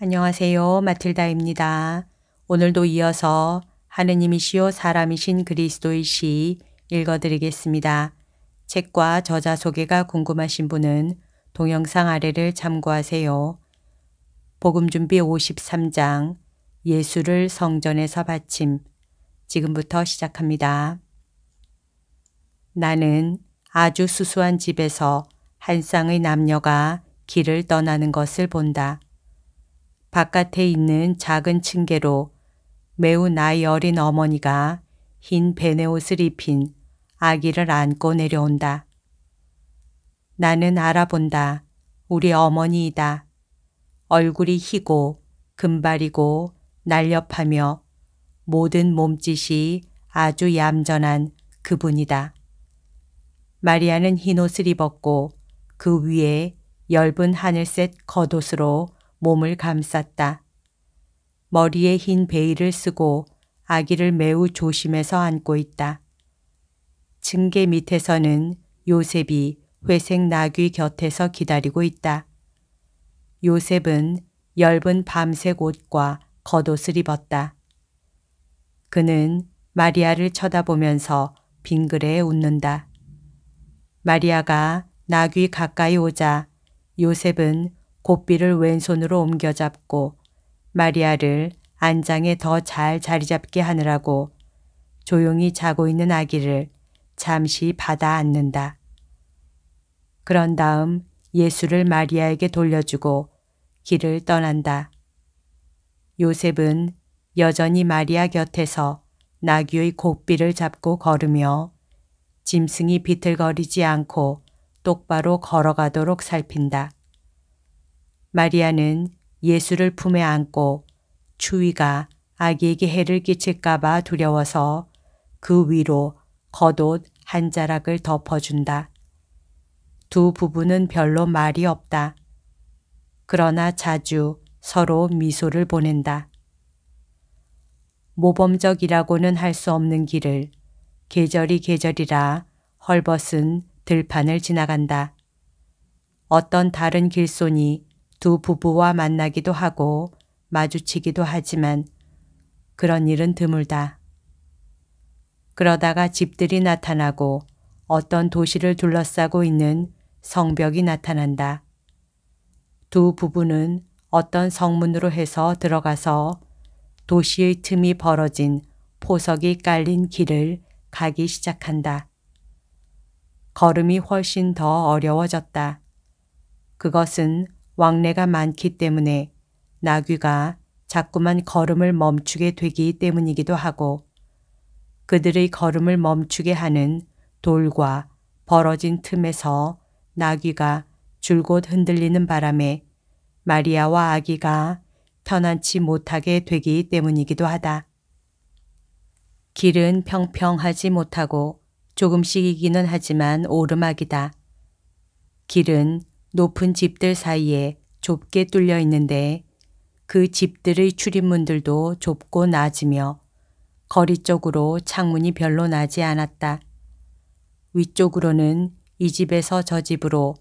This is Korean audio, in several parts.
안녕하세요. 마틸다입니다. 오늘도 이어서 하느님이시요 사람이신 그리스도이시 읽어드리겠습니다. 책과 저자 소개가 궁금하신 분은 동영상 아래를 참고하세요. 복음준비 53장 예수를 성전에서 바침. 지금부터 시작합니다. 나는 아주 수수한 집에서 한 쌍의 남녀가 길을 떠나는 것을 본다. 바깥에 있는 작은 층계로 매우 나이 어린 어머니가 흰 베네옷을 입힌 아기를 안고 내려온다. 나는 알아본다. 우리 어머니이다. 얼굴이 희고 금발이고 날렵하며 모든 몸짓이 아주 얌전한 그분이다. 마리아는 흰옷을 입었고 그 위에 엷은 하늘색 겉옷으로 몸을 감쌌다. 머리에 흰 베일을 쓰고 아기를 매우 조심해서 안고 있다. 층계 밑에서는 요셉이 회색 나귀 곁에서 기다리고 있다. 요셉은 엷은 밤색 옷과 겉옷을 입었다. 그는 마리아를 쳐다보면서 빙그레 웃는다. 마리아가 나귀 가까이 오자 요셉은 고삐를 왼손으로 옮겨잡고 마리아를 안장에 더 잘 자리 잡게 하느라고 조용히 자고 있는 아기를 잠시 받아 안는다. 그런 다음 예수를 마리아에게 돌려주고 길을 떠난다. 요셉은 여전히 마리아 곁에서 나귀의 고삐를 잡고 걸으며 짐승이 비틀거리지 않고 똑바로 걸어가도록 살핀다. 마리아는 예수를 품에 안고 추위가 아기에게 해를 끼칠까 봐 두려워서 그 위로 겉옷 한 자락을 덮어준다. 두 부부는 별로 말이 없다. 그러나 자주 서로 미소를 보낸다. 모범적이라고는 할 수 없는 길을 계절이 계절이라 헐벗은 들판을 지나간다. 어떤 다른 길손이 두 부부와 만나기도 하고 마주치기도 하지만 그런 일은 드물다. 그러다가 집들이 나타나고 어떤 도시를 둘러싸고 있는 성벽이 나타난다. 두 부부는 어떤 성문으로 해서 들어가서 도시의 틈이 벌어진 포석이 깔린 길을 가기 시작한다. 걸음이 훨씬 더 어려워졌다. 그것은 왕래가 많기 때문에 나귀가 자꾸만 걸음을 멈추게 되기 때문이기도 하고 그들의 걸음을 멈추게 하는 돌과 벌어진 틈에서 나귀가 줄곧 흔들리는 바람에 마리아와 아기가 편안치 못하게 되기 때문이기도 하다. 길은 평평하지 못하고 조금씩이기는 하지만 오르막이다. 길은 높은 집들 사이에 좁게 뚫려 있는데 그 집들의 출입문들도 좁고 낮으며 거리 쪽으로 창문이 별로 나지 않았다. 위쪽으로는 이 집에서 저 집으로,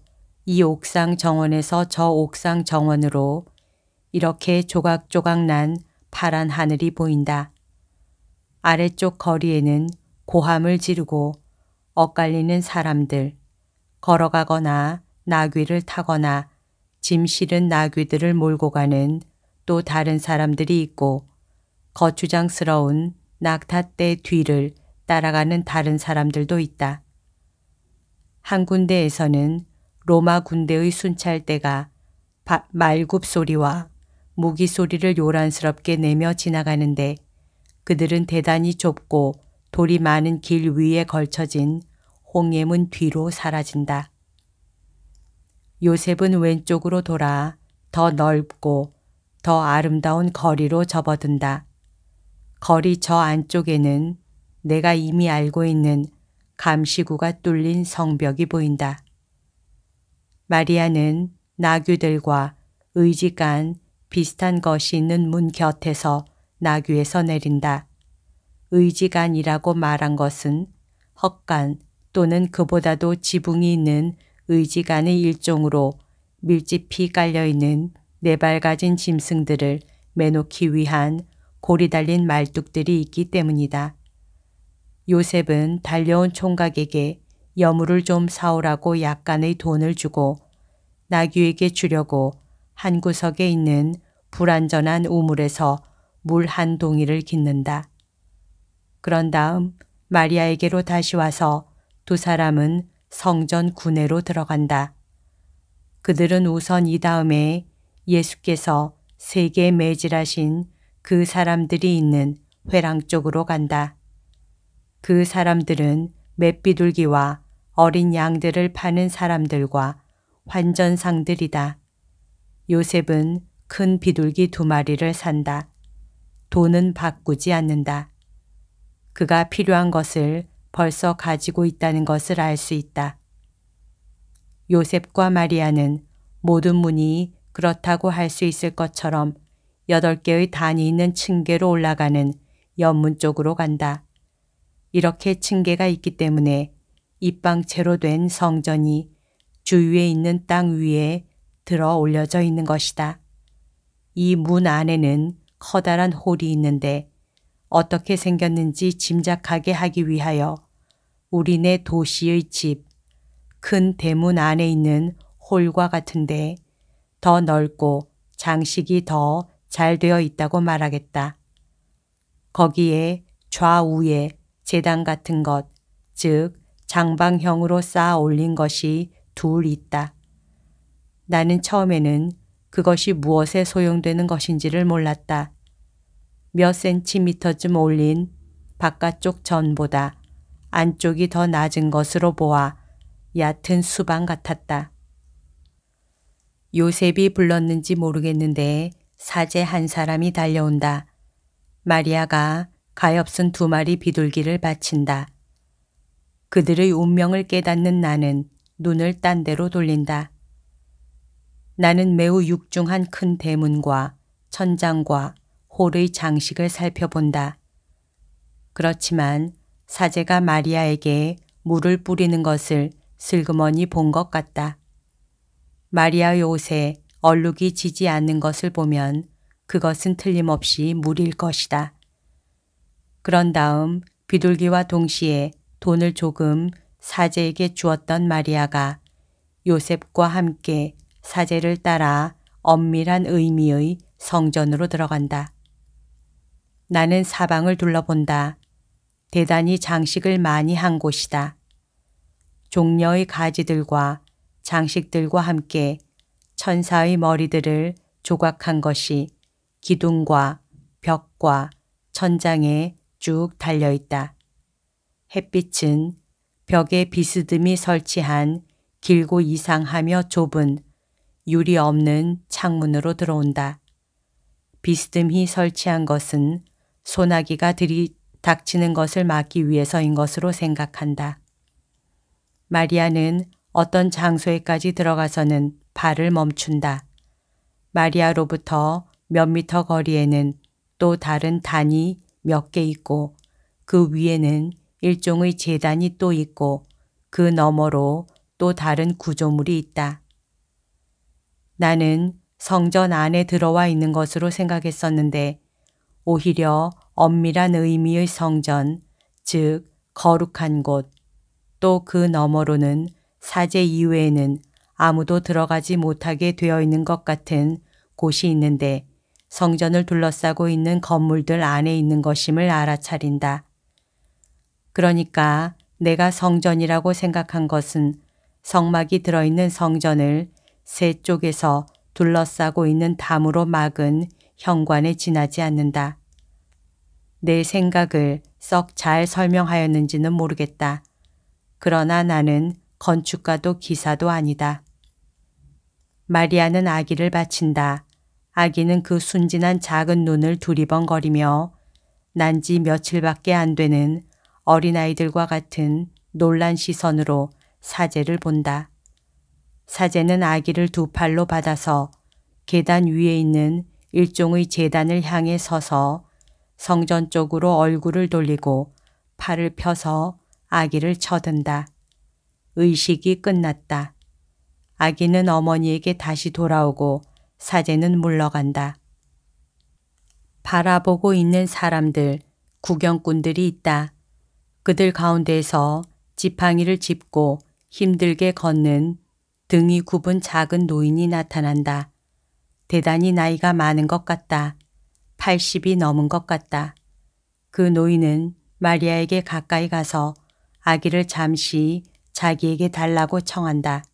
이 옥상 정원에서 저 옥상 정원으로 이렇게 조각조각 난 파란 하늘이 보인다. 아래쪽 거리에는 고함을 지르고 엇갈리는 사람들, 걸어가거나 나귀를 타거나 짐 실은 나귀들을 몰고 가는 또 다른 사람들이 있고 거추장스러운 낙타떼 뒤를 따라가는 다른 사람들도 있다. 한 군데에서는 로마 군대의 순찰대가 말굽 소리와 무기 소리를 요란스럽게 내며 지나가는데 그들은 대단히 좁고 돌이 많은 길 위에 걸쳐진 홍해문 뒤로 사라진다. 요셉은 왼쪽으로 돌아 더 넓고 더 아름다운 거리로 접어든다. 거리 저 안쪽에는 내가 이미 알고 있는 감시구가 뚫린 성벽이 보인다. 마리아는 나귀들과 의지간 비슷한 것이 있는 문 곁에서 나귀에서 내린다. 의지간이라고 말한 것은 헛간 또는 그보다도 지붕이 있는 의지간의 일종으로 밀집히 깔려있는 4발 가진 짐승들을 매놓기 위한 고리 달린 말뚝들이 있기 때문이다. 요셉은 달려온 총각에게 여물을 좀 사오라고 약간의 돈을 주고 나귀에게 주려고 한 구석에 있는 불완전한 우물에서 물 한 동이를 깃는다. 그런 다음 마리아에게로 다시 와서 두 사람은 성전 구내로 들어간다. 그들은 우선 이 다음에 예수께서 세계에 매질하신 그 사람들이 있는 회랑 쪽으로 간다. 그 사람들은 맷비둘기와 어린 양들을 파는 사람들과 환전상들이다. 요셉은 큰 비둘기 2마리를 산다. 돈은 바꾸지 않는다. 그가 필요한 것을 벌써 가지고 있다는 것을 알 수 있다. 요셉과 마리아는 모든 문이 그렇다고 할 수 있을 것처럼 8개의 단이 있는 층계로 올라가는 연문 쪽으로 간다. 이렇게 층계가 있기 때문에 입방채로 된 성전이 주위에 있는 땅 위에 들어 올려져 있는 것이다. 이 문 안에는 커다란 홀이 있는데 어떻게 생겼는지 짐작하게 하기 위하여 우리네 도시의 집, 큰 대문 안에 있는 홀과 같은데 더 넓고 장식이 더 잘 되어 있다고 말하겠다. 거기에 좌우에 제단 같은 것, 즉 장방형으로 쌓아 올린 것이 2 있다. 나는 처음에는 그것이 무엇에 소용되는 것인지를 몰랐다. 몇 센티미터쯤 올린 바깥쪽 전보다 안쪽이 더 낮은 것으로 보아 얕은 수방 같았다. 요셉이 불렀는지 모르겠는데 사제 한 사람이 달려온다. 마리아가 가엾은 2마리 비둘기를 바친다. 그들의 운명을 깨닫는 나는 눈을 딴 데로 돌린다. 나는 매우 육중한 큰 대문과 천장과 홀의 장식을 살펴본다. 그렇지만 사제가 마리아에게 물을 뿌리는 것을 슬그머니 본 것 같다. 마리아의 옷에 얼룩이 지지 않는 것을 보면 그것은 틀림없이 물일 것이다. 그런 다음 비둘기와 동시에 돈을 조금 사제에게 주었던 마리아가 요셉과 함께 사제를 따라 엄밀한 의미의 성전으로 들어간다. 나는 사방을 둘러본다. 대단히 장식을 많이 한 곳이다. 종려의 가지들과 장식들과 함께 천사의 머리들을 조각한 것이 기둥과 벽과 천장에 쭉 달려있다. 햇빛은 벽에 비스듬히 설치한 길고 이상하며 좁은 유리 없는 창문으로 들어온다. 비스듬히 설치한 것은 소나기가 들이닥치는 것을 막기 위해서인 것으로 생각한다. 마리아는 어떤 장소에까지 들어가서는 발을 멈춘다. 마리아로부터 몇 미터 거리에는 또 다른 단이 몇 개 있고 그 위에는 일종의 제단이 또 있고 그 너머로 또 다른 구조물이 있다. 나는 성전 안에 들어와 있는 것으로 생각했었는데 오히려 엄밀한 의미의 성전, 즉 거룩한 곳, 또 그 너머로는 사제 이외에는 아무도 들어가지 못하게 되어 있는 것 같은 곳이 있는데 성전을 둘러싸고 있는 건물들 안에 있는 것임을 알아차린다. 그러니까 내가 성전이라고 생각한 것은 성막이 들어있는 성전을 세 쪽에서 둘러싸고 있는 담으로 막은 현관에 지나지 않는다. 내 생각을 썩 잘 설명하였는지는 모르겠다. 그러나 나는 건축가도 기사도 아니다. 마리아는 아기를 바친다. 아기는 그 순진한 작은 눈을 두리번거리며 난지 며칠밖에 안 되는 어린아이들과 같은 놀란 시선으로 사제를 본다. 사제는 아기를 2팔로 받아서 계단 위에 있는 일종의 제단을 향해 서서 성전 쪽으로 얼굴을 돌리고 팔을 펴서 아기를 쳐든다. 의식이 끝났다. 아기는 어머니에게 다시 돌아오고 사제는 물러간다. 바라보고 있는 사람들, 구경꾼들이 있다. 그들 가운데에서 지팡이를 짚고 힘들게 걷는 등이 굽은 작은 노인이 나타난다. 대단히 나이가 많은 것 같다. 80이 넘은 것 같다. 그 노인은 마리아에게 가까이 가서 아기를 잠시 자기에게 달라고 청한다.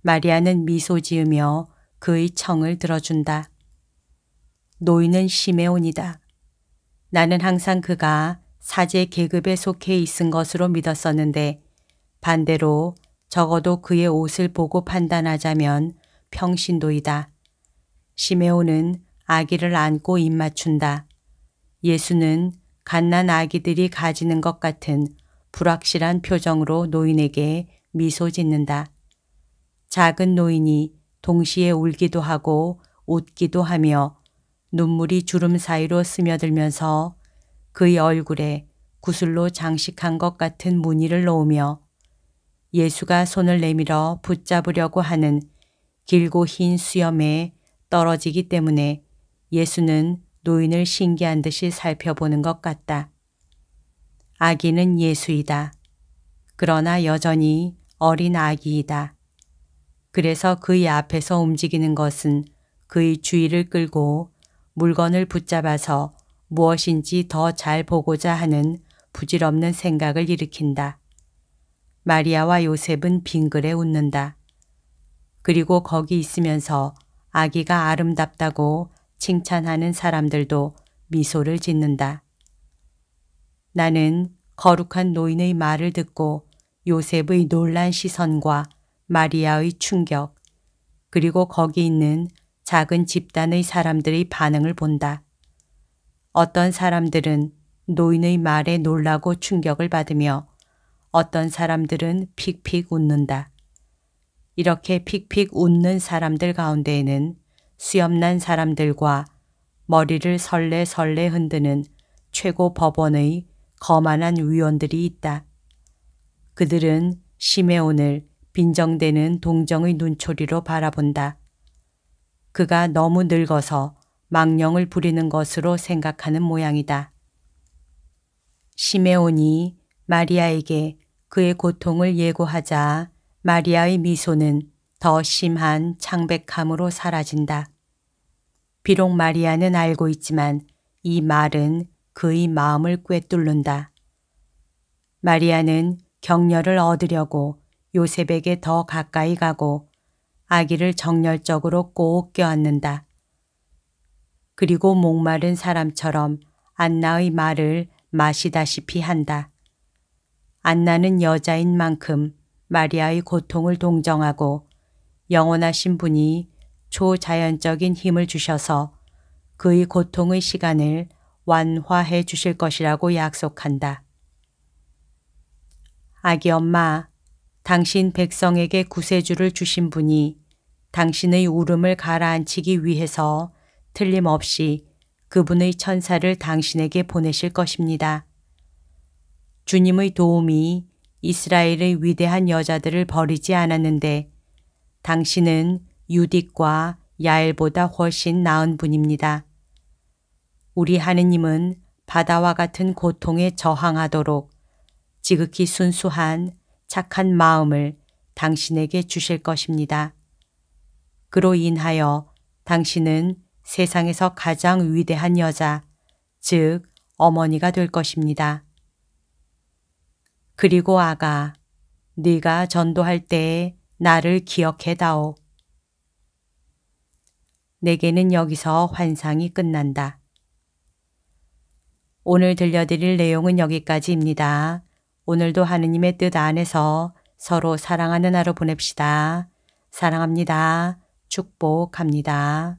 마리아는 미소 지으며 그의 청을 들어준다. 노인은 시메온이다. 나는 항상 그가 사제 계급에 속해 있은 것으로 믿었었는데 반대로 적어도 그의 옷을 보고 판단하자면 평신도이다. 시메온은 아기를 안고 입맞춘다. 예수는 갓난 아기들이 가지는 것 같은 불확실한 표정으로 노인에게 미소 짓는다. 작은 노인이 동시에 울기도 하고 웃기도 하며 눈물이 주름 사이로 스며들면서 그의 얼굴에 구슬로 장식한 것 같은 무늬를 놓으며 예수가 손을 내밀어 붙잡으려고 하는 길고 흰 수염에 떨어지기 때문에 예수는 노인을 신기한 듯이 살펴보는 것 같다. 아기는 예수이다. 그러나 여전히 어린 아기이다. 그래서 그의 앞에서 움직이는 것은 그의 주의를 끌고 물건을 붙잡아서 무엇인지 더 잘 보고자 하는 부질없는 생각을 일으킨다. 마리아와 요셉은 빙그레 웃는다. 그리고 거기 있으면서 아기가 아름답다고 칭찬하는 사람들도 미소를 짓는다. 나는 거룩한 노인의 말을 듣고 요셉의 놀란 시선과 마리아의 충격, 그리고 거기 있는 작은 집단의 사람들의 반응을 본다. 어떤 사람들은 노인의 말에 놀라고 충격을 받으며 어떤 사람들은 픽픽 웃는다. 이렇게 픽픽 웃는 사람들 가운데에는 수염난 사람들과 머리를 설레설레 흔드는 최고 법원의 거만한 위원들이 있다. 그들은 시메온을 빈정대는 동정의 눈초리로 바라본다. 그가 너무 늙어서 망령을 부리는 것으로 생각하는 모양이다. 시메온이 마리아에게 그의 고통을 예고하자 마리아의 미소는 더 심한 창백함으로 사라진다. 비록 마리아는 알고 있지만 이 말은 그의 마음을 꿰뚫는다. 마리아는 격려를 얻으려고 요셉에게 더 가까이 가고 아기를 정열적으로 꼭 껴안는다. 그리고 목마른 사람처럼 안나의 말을 마시다시피 한다. 안나는 여자인 만큼 마리아의 고통을 동정하고 영원하신 분이 초자연적인 힘을 주셔서 그의 고통의 시간을 완화해 주실 것이라고 약속한다. 아기 엄마, 당신 백성에게 구세주를 주신 분이 당신의 울음을 가라앉히기 위해서 틀림없이 그분의 천사를 당신에게 보내실 것입니다. 주님의 도움이 이스라엘의 위대한 여자들을 버리지 않았는데 당신은 유딕과 야엘보다 훨씬 나은 분입니다. 우리 하느님은 바다와 같은 고통에 저항하도록 지극히 순수한 착한 마음을 당신에게 주실 것입니다. 그로 인하여 당신은 세상에서 가장 위대한 여자, 즉 어머니가 될 것입니다. 그리고 아가, 네가 전도할 때에 나를 기억해다오. 내게는 여기서 환상이 끝난다. 오늘 들려드릴 내용은 여기까지입니다. 오늘도 하느님의 뜻 안에서 서로 사랑하는 하루 보냅시다. 사랑합니다. 축복합니다.